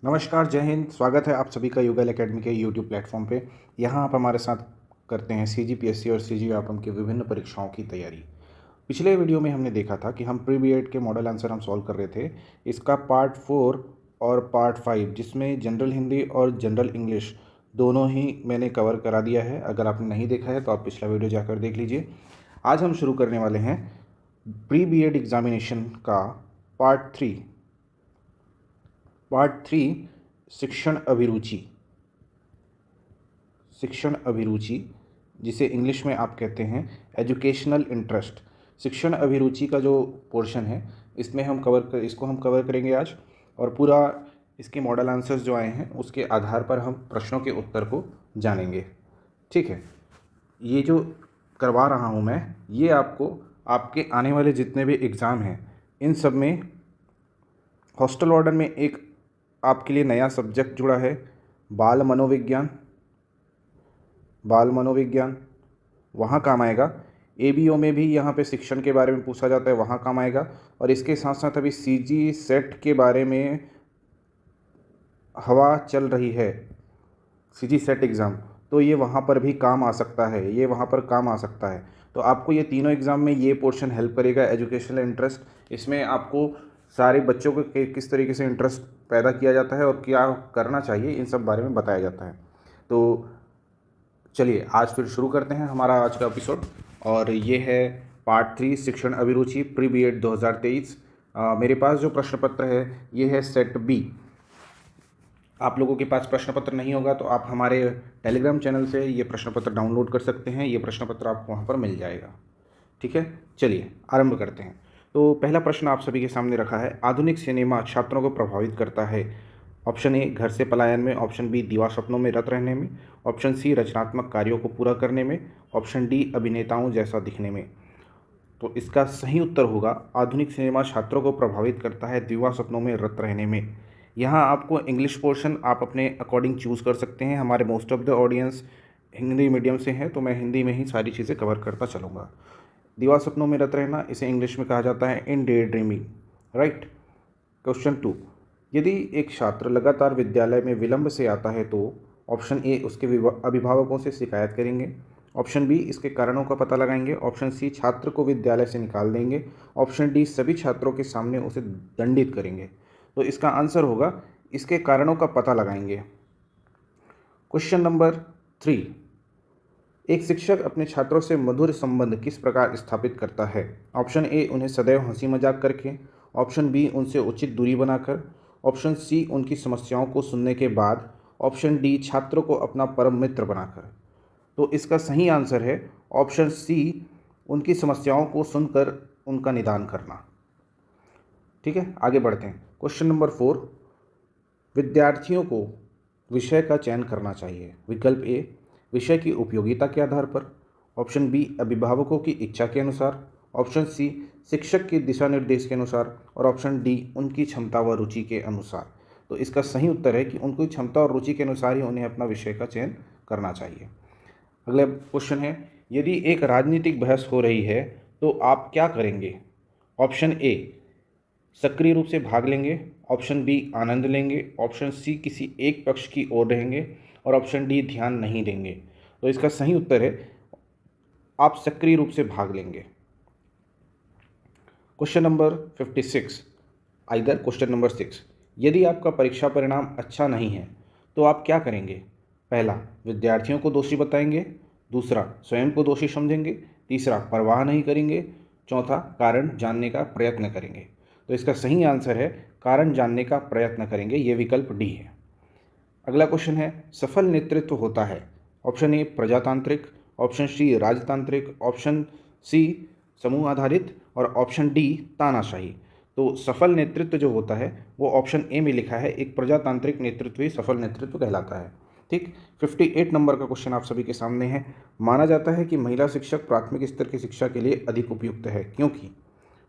नमस्कार, जय हिंद। स्वागत है आप सभी का युगल एकेडमी के यूट्यूब प्लेटफॉर्म पे। यहाँ आप हमारे साथ करते हैं सीजीपीएससी और सीजीआईएम की विभिन्न परीक्षाओं की तैयारी। पिछले वीडियो में हमने देखा था कि हम प्री बीएड के मॉडल आंसर हम सॉल्व कर रहे थे। इसका पार्ट 4 और पार्ट 5 जिसमें जनरल हिंदी और जनरल इंग्लिश दोनों ही मैंने कवर करा दिया है। अगर आपने नहीं देखा है तो आप पिछला वीडियो जाकर देख लीजिए। आज हम शुरू करने वाले हैं प्री बीएड एग्जामिनेशन का पार्ट 3 शिक्षण अभिरुचि जिसे इंग्लिश में आप कहते हैं एजुकेशनल इंटरेस्ट। शिक्षण अभिरुचि का जो पोर्शन है इसमें इसको हम कवर करेंगे आज, और पूरा इसके मॉडल आंसर्स जो आए हैं उसके आधार पर हम प्रश्नों के उत्तर को जानेंगे। ठीक है, ये जो करवा रहा हूँ मैं, ये आपको आपके आने वाले जितने भी एग्ज़ाम हैं इन सब में हॉस्टल वार्डन में एक आपके लिए नया सब्जेक्ट जुड़ा है, बाल मनोविज्ञान वहाँ काम आएगा। एबीओ में भी यहाँ पे शिक्षण के बारे में पूछा जाता है, वहाँ काम आएगा। और इसके साथ साथ अभी सीजी सेट के बारे में हवा चल रही है, सीजी सेट एग्ज़ाम, तो ये वहाँ पर भी काम आ सकता है, तो आपको ये तीनों एग्ज़ाम में ये पोर्शन हेल्प करेगा, एजुकेशनल इंटरेस्ट। इसमें आपको सारे बच्चों को किस तरीके से इंटरेस्ट पैदा किया जाता है और क्या करना चाहिए, इन सब बारे में बताया जाता है। तो चलिए आज फिर शुरू करते हैं हमारा आज का एपिसोड, और ये है पार्ट 3 शिक्षण अभिरुचि प्री बीएड 2023। मेरे पास जो प्रश्न पत्र है ये है सेट बी। आप लोगों के पास प्रश्न पत्र नहीं होगा तो आप हमारे टेलीग्राम चैनल से ये प्रश्न पत्र डाउनलोड कर सकते हैं। ये प्रश्न पत्र आपको वहाँ पर मिल जाएगा। ठीक है, चलिए आरंभ करते हैं। तो पहला प्रश्न आप सभी के सामने रखा है, आधुनिक सिनेमा छात्रों को प्रभावित करता है। ऑप्शन ए घर से पलायन में, ऑप्शन बी दीवा सपनों में रत रहने में, ऑप्शन सी रचनात्मक कार्यों को पूरा करने में, ऑप्शन डी अभिनेताओं जैसा दिखने में। तो इसका सही उत्तर होगा आधुनिक सिनेमा छात्रों को प्रभावित करता है दीवा सपनों में रत रहने में। यहाँ आपको इंग्लिश पोर्शन आप अपने अकॉर्डिंग चूज़ कर सकते हैं। हमारे most of the audience Hindi medium से हैं तो मैं हिंदी में ही सारी चीज़ें कवर करता चलूँगा। दीवा सपनों में रत रहना, इसे इंग्लिश में कहा जाता है in day dreaming, right. Question 2, यदि एक छात्र लगातार विद्यालय में विलंब से आता है तो ऑप्शन ए उसके अभिभावकों से शिकायत करेंगे, ऑप्शन बी इसके कारणों का पता लगाएंगे, ऑप्शन सी छात्र को विद्यालय से निकाल देंगे, ऑप्शन डी सभी छात्रों के सामने उसे दंडित करेंगे। तो इसका आंसर होगा इसके कारणों का पता लगाएंगे। क्वेश्चन नंबर 3, एक शिक्षक अपने छात्रों से मधुर संबंध किस प्रकार स्थापित करता है। ऑप्शन ए उन्हें सदैव हंसी मजाक करके, ऑप्शन बी उनसे उचित दूरी बनाकर, ऑप्शन सी उनकी समस्याओं को सुनने के बाद, ऑप्शन डी छात्रों को अपना परम मित्र बनाकर। तो इसका सही आंसर है ऑप्शन सी, उनकी समस्याओं को सुनकर उनका निदान करना। ठीक है, आगे बढ़ते हैं। क्वेश्चन नंबर 4, विद्यार्थियों को विषय का चयन करना चाहिए। विकल्प ए विषय की उपयोगिता के आधार पर, ऑप्शन बी अभिभावकों की इच्छा के अनुसार, ऑप्शन सी शिक्षक के दिशा निर्देश के अनुसार, और ऑप्शन डी उनकी क्षमता व रुचि के अनुसार। तो इसका सही उत्तर है कि उनकी क्षमता और रुचि के अनुसार ही उन्हें अपना विषय का चयन करना चाहिए। अगला क्वेश्चन है, यदि एक राजनीतिक बहस हो रही है तो आप क्या करेंगे। ऑप्शन ए सक्रिय रूप से भाग लेंगे, ऑप्शन बी आनंद लेंगे, ऑप्शन सी किसी एक पक्ष की ओर रहेंगे, और ऑप्शन डी ध्यान नहीं देंगे। तो इसका सही उत्तर है आप सक्रिय रूप से भाग लेंगे। क्वेश्चन नंबर 56, क्वेश्चन नंबर 6, यदि आपका परीक्षा परिणाम अच्छा नहीं है तो आप क्या करेंगे। पहला, विद्यार्थियों को दोषी बताएंगे, दूसरा स्वयं को दोषी समझेंगे, तीसरा परवाह नहीं करेंगे, चौथा कारण जानने का प्रयत्न करेंगे। तो इसका सही आंसर है कारण जानने का प्रयत्न करेंगे, ये विकल्प डी है। अगला क्वेश्चन है, सफल नेतृत्व होता है। ऑप्शन ए प्रजातांत्रिक, ऑप्शन सी राजतांत्रिक, ऑप्शन सी समूह आधारित, और ऑप्शन डी तानाशाही। तो सफल नेतृत्व जो होता है वो ऑप्शन ए में लिखा है, एक प्रजातांत्रिक नेतृत्व ही सफल नेतृत्व कहलाता है। ठीक, 58 नंबर का क्वेश्चन आप सभी के सामने है, माना जाता है कि महिला शिक्षक प्राथमिक स्तर की शिक्षा के लिए अधिक उपयुक्त है, क्योंकि।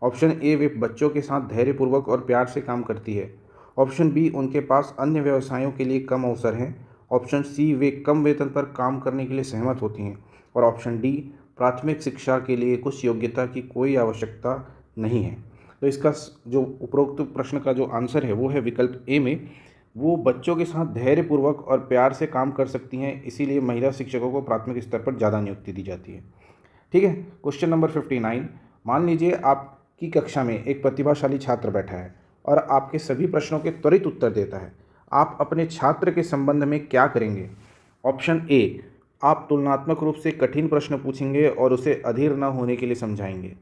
ऑप्शन ए वे बच्चों के साथ धैर्यपूर्वक और प्यार से काम करती है, ऑप्शन बी उनके पास अन्य व्यवसायों के लिए कम अवसर हैं, ऑप्शन सी वे कम वेतन पर काम करने के लिए सहमत होती हैं, और ऑप्शन डी प्राथमिक शिक्षा के लिए कुछ योग्यता की कोई आवश्यकता नहीं है। तो इसका जो उपरोक्त प्रश्न का जो आंसर है वो है विकल्प ए में वो बच्चों के साथ धैर्यपूर्वक और प्यार से काम कर सकती हैं, इसीलिए महिला शिक्षकों को प्राथमिक स्तर पर ज़्यादा नियुक्ति दी जाती है। ठीक है। क्वेश्चन नंबर 59, मान लीजिए आपकी कक्षा में एक प्रतिभाशाली छात्र बैठा है और आपके सभी प्रश्नों के त्वरित उत्तर देता है। आप अपने छात्र के संबंध में क्या करेंगे? ऑप्शन ए, आप तुलनात्मक रूप से कठिन प्रश्न पूछेंगे और उसे अधीर न होने के लिए समझाएंगे।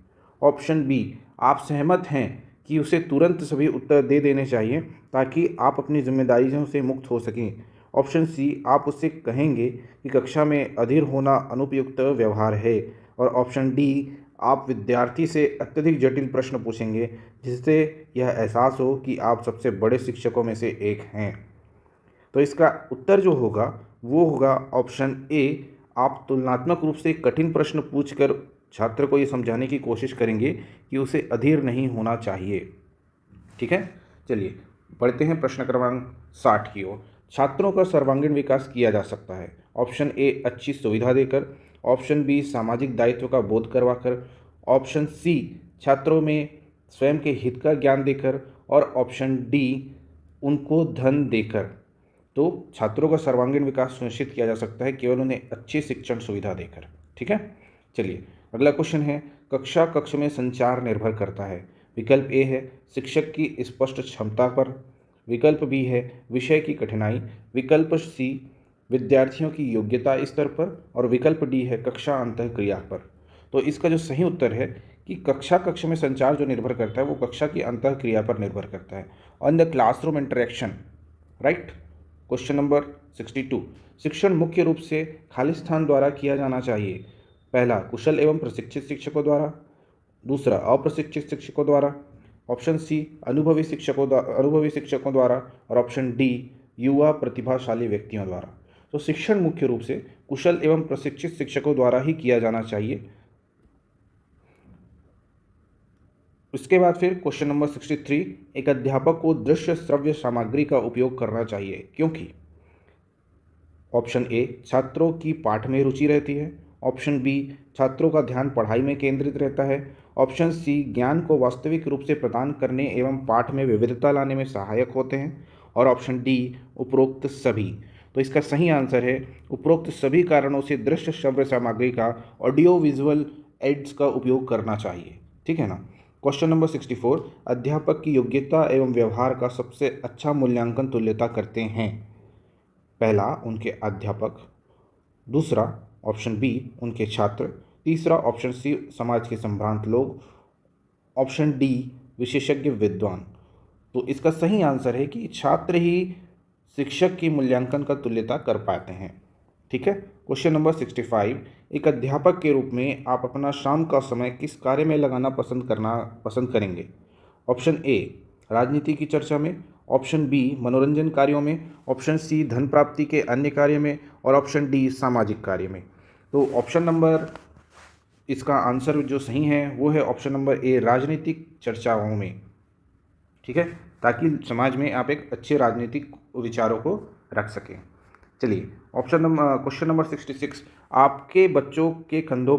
ऑप्शन बी, आप सहमत हैं कि उसे तुरंत सभी उत्तर दे देने चाहिए ताकि आप अपनी जिम्मेदारियों से मुक्त हो सकें। ऑप्शन सी, आप उससे कहेंगे कि कक्षा में अधीर होना अनुपयुक्त व्यवहार है। और ऑप्शन डी, आप विद्यार्थी से अत्यधिक जटिल प्रश्न पूछेंगे जिससे यह एहसास हो कि आप सबसे बड़े शिक्षकों में से एक हैं। तो इसका उत्तर जो होगा वो होगा ऑप्शन ए, आप तुलनात्मक रूप से कठिन प्रश्न पूछकर छात्र को ये समझाने की कोशिश करेंगे कि उसे अधीर नहीं होना चाहिए। ठीक है, चलिए बढ़ते हैं प्रश्न क्रमांक 60 की ओर। छात्रों का सर्वांगीण विकास किया जा सकता है। ऑप्शन ए, अच्छी सुविधा देकर। ऑप्शन बी, सामाजिक दायित्व का बोध करवाकर। ऑप्शन सी, छात्रों में स्वयं के हित का ज्ञान देकर। और ऑप्शन डी, उनको धन देकर। तो छात्रों का सर्वांगीण विकास सुनिश्चित किया जा सकता है केवल उन्हें अच्छी शिक्षण सुविधा देकर। ठीक है, चलिए अगला क्वेश्चन है, कक्षा कक्ष में संचार निर्भर करता है। विकल्प ए है शिक्षक की स्पष्ट क्षमता पर। विकल्प बी है विषय की कठिनाई। विकल्प सी, विद्यार्थियों की योग्यता स्तर पर। और विकल्प डी है कक्षा अंतःक्रिया पर। तो इसका जो सही उत्तर है कि कक्षा कक्ष में संचार जो निर्भर करता है वो कक्षा की अंतःक्रिया पर निर्भर करता है, on the classroom interaction. Right. Question number 62, शिक्षण मुख्य रूप से खालिस्तान द्वारा किया जाना चाहिए। पहला, कुशल एवं प्रशिक्षित शिक्षकों द्वारा। दूसरा, अप्रशिक्षित शिक्षकों द्वारा। ऑप्शन सी, अनुभवी शिक्षकों द्वारा। और ऑप्शन डी, युवा प्रतिभाशाली व्यक्तियों द्वारा। तो शिक्षण मुख्य रूप से कुशल एवं प्रशिक्षित शिक्षकों द्वारा ही किया जाना चाहिए। उसके बाद फिर क्वेश्चन नंबर 63, एक अध्यापक को दृश्य श्रव्य सामग्री का उपयोग करना चाहिए क्योंकि। ऑप्शन ए, छात्रों की पाठ में रुचि रहती है। ऑप्शन बी, छात्रों का ध्यान पढ़ाई में केंद्रित रहता है। ऑप्शन सी, ज्ञान को वास्तविक रूप से प्रदान करने एवं पाठ में विविधता लाने में सहायक होते हैं। और ऑप्शन डी, उपरोक्त सभी। तो इसका सही आंसर है उपरोक्त सभी कारणों से दृश्य श्रव्य सामग्री का, ऑडियो विजुअल एड्स का उपयोग करना चाहिए। ठीक है ना। क्वेश्चन नंबर 64, अध्यापक की योग्यता एवं व्यवहार का सबसे अच्छा मूल्यांकन तुल्यता करते हैं। पहला, उनके अध्यापक। दूसरा, ऑप्शन बी, उनके छात्र। तीसरा, ऑप्शन सी, समाज के संभ्रांत लोग। ऑप्शन डी, विशेषज्ञ विद्वान। तो इसका सही आंसर है कि छात्र ही शिक्षक की मूल्यांकन का तुल्यता कर पाते हैं। ठीक है। क्वेश्चन नंबर 65, एक अध्यापक के रूप में आप अपना शाम का समय किस कार्य में लगाना पसंद करेंगे। ऑप्शन ए, राजनीति की चर्चा में। ऑप्शन बी, मनोरंजन कार्यों में। ऑप्शन सी, धन प्राप्ति के अन्य कार्य में। और ऑप्शन डी, सामाजिक कार्य में। तो ऑप्शन नंबर, इसका आंसर जो सही है वो है ऑप्शन नंबर ए, राजनीतिक चर्चाओं में। ठीक है, ताकि समाज में आप एक अच्छे राजनीतिक विचारों को रख सकें। चलिए क्वेश्चन नंबर 66, आपके बच्चों के कंधों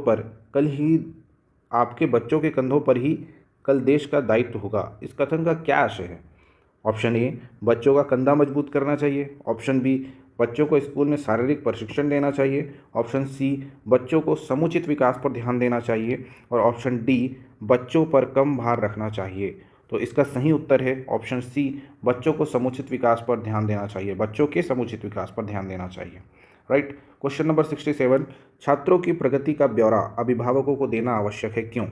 पर ही कल देश का दायित्व होगा। इस कथन का क्या आशय है। ऑप्शन ए, बच्चों का कंधा मजबूत करना चाहिए। ऑप्शन बी, बच्चों को स्कूल में शारीरिक प्रशिक्षण देना चाहिए। ऑप्शन सी, बच्चों को समुचित विकास पर ध्यान देना चाहिए। और ऑप्शन डी, बच्चों पर कम भार रखना चाहिए। तो इसका सही उत्तर है ऑप्शन सी, बच्चों को समुचित विकास पर ध्यान देना चाहिए, बच्चों के समुचित विकास पर ध्यान देना चाहिए। राइट। क्वेश्चन नंबर 67, छात्रों की प्रगति का ब्यौरा अभिभावकों को देना आवश्यक है क्यों।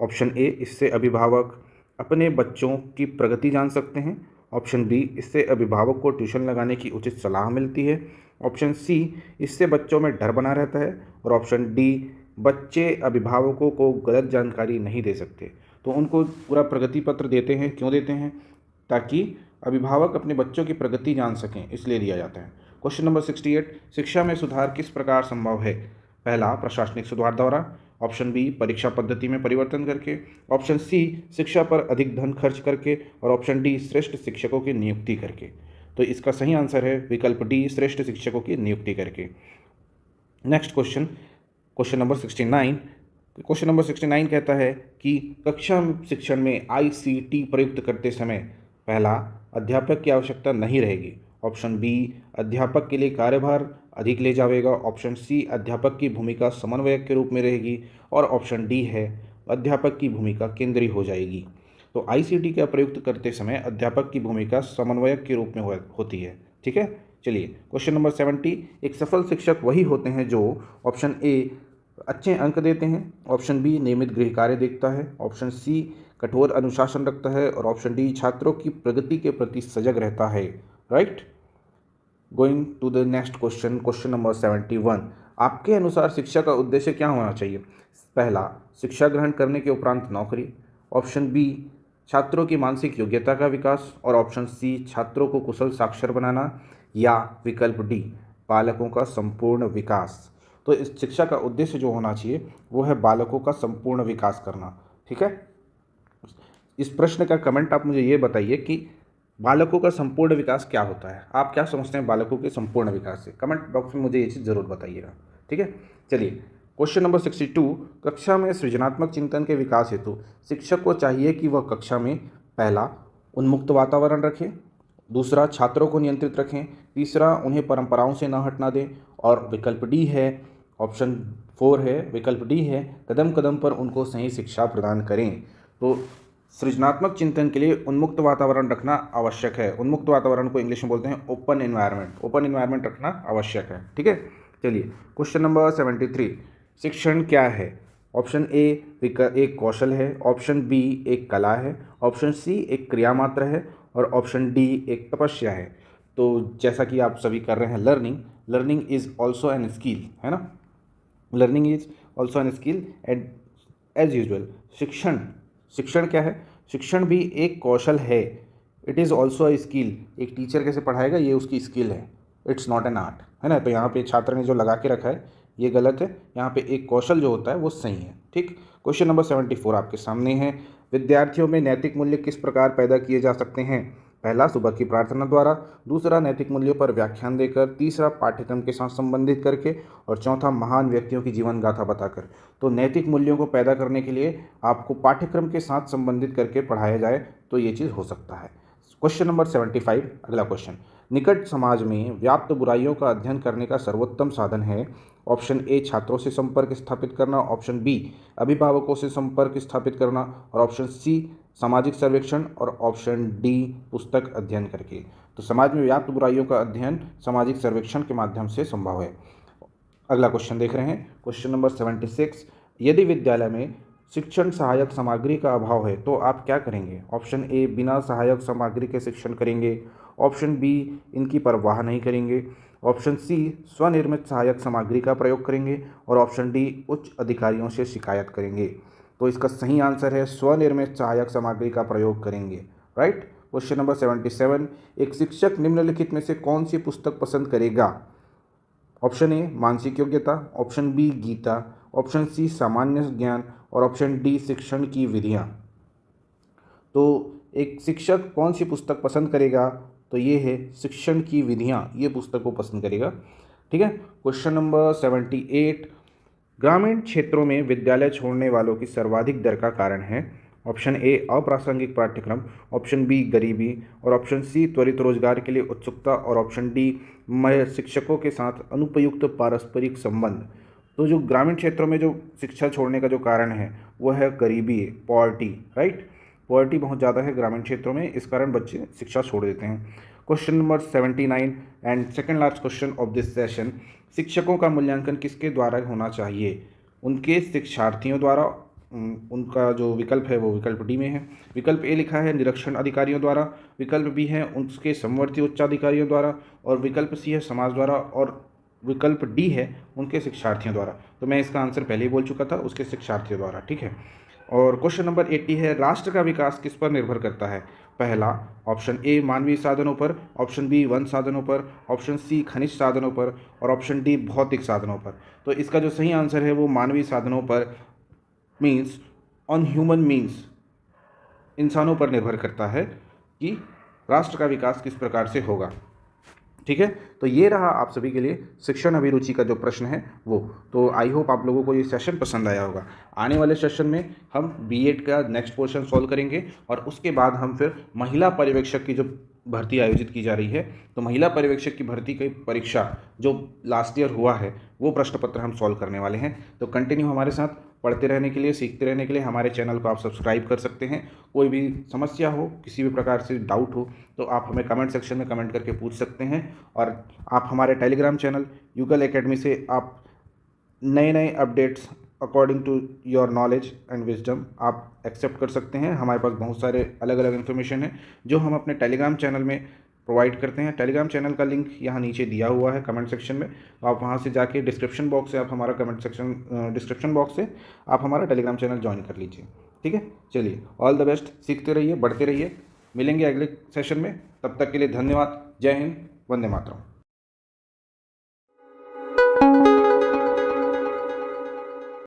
ऑप्शन ए, इससे अभिभावक अपने बच्चों की प्रगति जान सकते हैं। ऑप्शन बी, इससे अभिभावक को ट्यूशन लगाने की उचित सलाह मिलती है। ऑप्शन सी, इससे बच्चों में डर बना रहता है। और ऑप्शन डी, बच्चे अभिभावकों को गलत जानकारी नहीं दे सकते। तो उनको पूरा प्रगति पत्र देते हैं, क्यों देते हैं, ताकि अभिभावक अपने बच्चों की प्रगति जान सकें, इसलिए दिया जाता है। क्वेश्चन नंबर 68, शिक्षा में सुधार किस प्रकार संभव है। पहला, प्रशासनिक सुधार द्वारा। ऑप्शन बी, परीक्षा पद्धति में परिवर्तन करके। ऑप्शन सी, शिक्षा पर अधिक धन खर्च करके। और ऑप्शन डी, श्रेष्ठ शिक्षकों की नियुक्ति करके। तो इसका सही आंसर है विकल्प डी, श्रेष्ठ शिक्षकों की नियुक्ति करके। Next question number 69। Question number 69 कहता है कि कक्षा शिक्षण में ICT प्रयुक्त करते समय। पहला, अध्यापक की आवश्यकता नहीं रहेगी। ऑप्शन बी, अध्यापक के लिए कार्यभार अधिक ले जाएगा। ऑप्शन सी, अध्यापक की भूमिका समन्वयक के रूप में रहेगी। और ऑप्शन डी है, अध्यापक की भूमिका केंद्रीय हो जाएगी। तो आईसीटी का प्रयुक्त करते समय अध्यापक की भूमिका समन्वयक के रूप में होती है। ठीक है, चलिए क्वेश्चन नंबर 70। एक सफल शिक्षक वही होते हैं जो ऑप्शन ए, अच्छे अंक देते हैं। ऑप्शन बी, नियमित गृह कार्य देखता है। ऑप्शन सी, कठोर अनुशासन रखता है। और ऑप्शन डी, छात्रों की प्रगति के प्रति सजग रहता है। Right, going to the next question, question number 71। आपके अनुसार शिक्षा का उद्देश्य क्या होना चाहिए? पहला, शिक्षा ग्रहण करने के उपरांत नौकरी। ऑप्शन बी, छात्रों की मानसिक योग्यता का विकास। और ऑप्शन सी, छात्रों को कुशल साक्षर बनाना। या विकल्प डी, बालकों का संपूर्ण विकास। तो इस शिक्षा का उद्देश्य जो होना चाहिए वो है बालकों का संपूर्ण विकास करना। ठीक है, इस प्रश्न का कमेंट आप मुझे ये बताइए कि बालकों का संपूर्ण विकास क्या होता है। आप क्या समझते हैं बालकों के संपूर्ण विकास से? कमेंट बॉक्स में मुझे ये चीज़ ज़रूर बताइएगा। ठीक है, चलिए क्वेश्चन नंबर 62। कक्षा में सृजनात्मक चिंतन के विकास हेतु शिक्षक को चाहिए कि वह कक्षा में पहला, उन्मुक्त वातावरण रखें। दूसरा, छात्रों को नियंत्रित रखें। तीसरा, उन्हें परंपराओं से न हटना दें। और विकल्प डी है, ऑप्शन 4 है, विकल्प डी है, कदम कदम पर उनको सही शिक्षा प्रदान करें। तो सृजनात्मक चिंतन के लिए उन्मुक्त वातावरण रखना आवश्यक है। उन्मुक्त वातावरण को इंग्लिश में बोलते हैं ओपन एनवायरनमेंट। ओपन एनवायरनमेंट रखना आवश्यक है। ठीक है, चलिए क्वेश्चन नंबर 73। शिक्षण क्या है? ऑप्शन ए, एक कौशल है। ऑप्शन बी, एक कला है। ऑप्शन सी, एक क्रिया मात्र है। और ऑप्शन डी, एक तपस्या है। तो जैसा कि आप सभी कर रहे हैं, learning is also an skill, है ना। Learning is also an skill and as usual शिक्षण क्या है? शिक्षण भी एक कौशल है। It is also a skill. एक टीचर कैसे पढ़ाएगा, ये उसकी स्किल है। इट्स नॉट एन आर्ट, है ना। तो यहाँ पे छात्र ने जो लगा के रखा है ये गलत है। यहाँ पे एक कौशल जो होता है वो सही है। ठीक, क्वेश्चन नंबर 74 आपके सामने है। विद्यार्थियों में नैतिक मूल्य किस प्रकार पैदा किए जा सकते हैं? पहला, सुबह की प्रार्थना द्वारा। दूसरा, नैतिक मूल्यों पर व्याख्यान देकर। तीसरा, पाठ्यक्रम के साथ संबंधित करके। और चौथा, महान व्यक्तियों की जीवन गाथा बताकर। तो नैतिक मूल्यों को पैदा करने के लिए आपको पाठ्यक्रम के साथ संबंधित करके पढ़ाया जाए तो ये चीज़ हो सकता है। क्वेश्चन नंबर 75, अगला क्वेश्चन। निकट समाज में व्याप्त बुराइयों का अध्ययन करने का सर्वोत्तम साधन है। ऑप्शन ए, छात्रों से संपर्क स्थापित करना। ऑप्शन बी, अभिभावकों से संपर्क स्थापित करना। और ऑप्शन सी, सामाजिक सर्वेक्षण। और ऑप्शन डी, पुस्तक अध्ययन करके। तो समाज में व्याप्त बुराइयों का अध्ययन सामाजिक सर्वेक्षण के माध्यम से संभव है। अगला क्वेश्चन देख रहे हैं, क्वेश्चन नंबर 76। यदि विद्यालय में शिक्षण सहायक सामग्री का अभाव है तो आप क्या करेंगे? ऑप्शन ए, बिना सहायक सामग्री के शिक्षण करेंगे। ऑप्शन बी, इनकी परवाह नहीं करेंगे। ऑप्शन सी, स्वनिर्मित सहायक सामग्री का प्रयोग करेंगे। और ऑप्शन डी, उच्च अधिकारियों से शिकायत करेंगे। तो इसका सही आंसर है स्वनिर्मित सहायक सामग्री का प्रयोग करेंगे। Right, question number 77। एक शिक्षक निम्नलिखित में से कौन सी पुस्तक पसंद करेगा? ऑप्शन ए, मानसिक योग्यता। ऑप्शन बी, गीता। ऑप्शन सी, सामान्य ज्ञान। और ऑप्शन डी, शिक्षण की विधियाँ। तो एक शिक्षक कौन सी पुस्तक पसंद करेगा? तो ये है शिक्षण की विधियाँ, ये पुस्तक को पसंद करेगा। ठीक है, क्वेश्चन नंबर 78। ग्रामीण क्षेत्रों में विद्यालय छोड़ने वालों की सर्वाधिक दर का कारण है। ऑप्शन ए, अप्रासंगिक पाठ्यक्रम। ऑप्शन बी, गरीबी। और ऑप्शन सी, त्वरित रोजगार के लिए उत्सुकता। और ऑप्शन डी, शिक्षकों के साथ अनुपयुक्त पारस्परिक संबंध। तो जो ग्रामीण क्षेत्रों में जो शिक्षा छोड़ने का जो कारण है वो है गरीबी, पॉवर्टी। राइट, पॉवर्टी बहुत ज़्यादा है ग्रामीण क्षेत्रों में, इस कारण बच्चे शिक्षा छोड़ देते हैं। Question number 79 and second last question of this session. शिक्षकों का मूल्यांकन किसके द्वारा होना चाहिए? उनके शिक्षार्थियों द्वारा। उनका जो विकल्प है वो विकल्प डी में है। विकल्प ए लिखा है निरीक्षण अधिकारियों द्वारा। विकल्प बी है उनके समवर्ती उच्चाधिकारियों द्वारा। और विकल्प सी है समाज द्वारा। और विकल्प डी है उनके शिक्षार्थियों द्वारा। तो मैं इसका आंसर पहले ही बोल चुका था, उसके शिक्षार्थियों द्वारा। ठीक है, और क्वेश्चन नंबर 80 है, राष्ट्र का विकास किस पर निर्भर करता है? पहला, ऑप्शन ए, मानवीय साधनों पर। ऑप्शन बी, वन साधनों पर। ऑप्शन सी, खनिज साधनों पर। और ऑप्शन डी, भौतिक साधनों पर। तो इसका जो सही आंसर है वो मानवीय साधनों पर, मीन्स ऑन ह्यूमन मीन्स, इंसानों पर निर्भर करता है कि राष्ट्र का विकास किस प्रकार से होगा। ठीक है, तो ये रहा आप सभी के लिए शिक्षण अभिरुचि का जो प्रश्न है वो। तो आई होप आप लोगों को ये सेशन पसंद आया होगा। आने वाले सेशन में हम बीएड का नेक्स्ट पोर्शन सॉल्व करेंगे और उसके बाद हम फिर महिला पर्यवेक्षक की जो भर्ती आयोजित की जा रही है। तो महिला पर्यवेक्षक की भर्ती की परीक्षा जो लास्ट ईयर हुआ है वो प्रश्न पत्र हम सॉल्व करने वाले हैं। तो कंटिन्यू हमारे साथ पढ़ते रहने के लिए, सीखते रहने के लिए हमारे चैनल को आप सब्सक्राइब कर सकते हैं। कोई भी समस्या हो, किसी भी प्रकार से डाउट हो तो आप हमें कमेंट सेक्शन में कमेंट करके पूछ सकते हैं। और आप हमारे टेलीग्राम चैनल युगल एकेडमी से आप नए नए updates according to your knowledge and wisdom आप एक्सेप्ट कर सकते हैं। हमारे पास बहुत सारे अलग अलग इन्फॉर्मेशन है जो हम अपने टेलीग्राम चैनल में प्रोवाइड करते हैं। टेलीग्राम चैनल का लिंक यहाँ नीचे दिया हुआ है कमेंट सेक्शन में, तो आप वहाँ से जाके डिस्क्रिप्शन बॉक्स से आप हमारा डिस्क्रिप्शन बॉक्स से आप हमारा टेलीग्राम चैनल ज्वाइन कर लीजिए। ठीक है, चलिए ऑल द बेस्ट, सीखते रहिए, बढ़ते रहिए। मिलेंगे अगले सेशन में, तब तक के लिए धन्यवाद। जय हिंद, वंदे मातरम।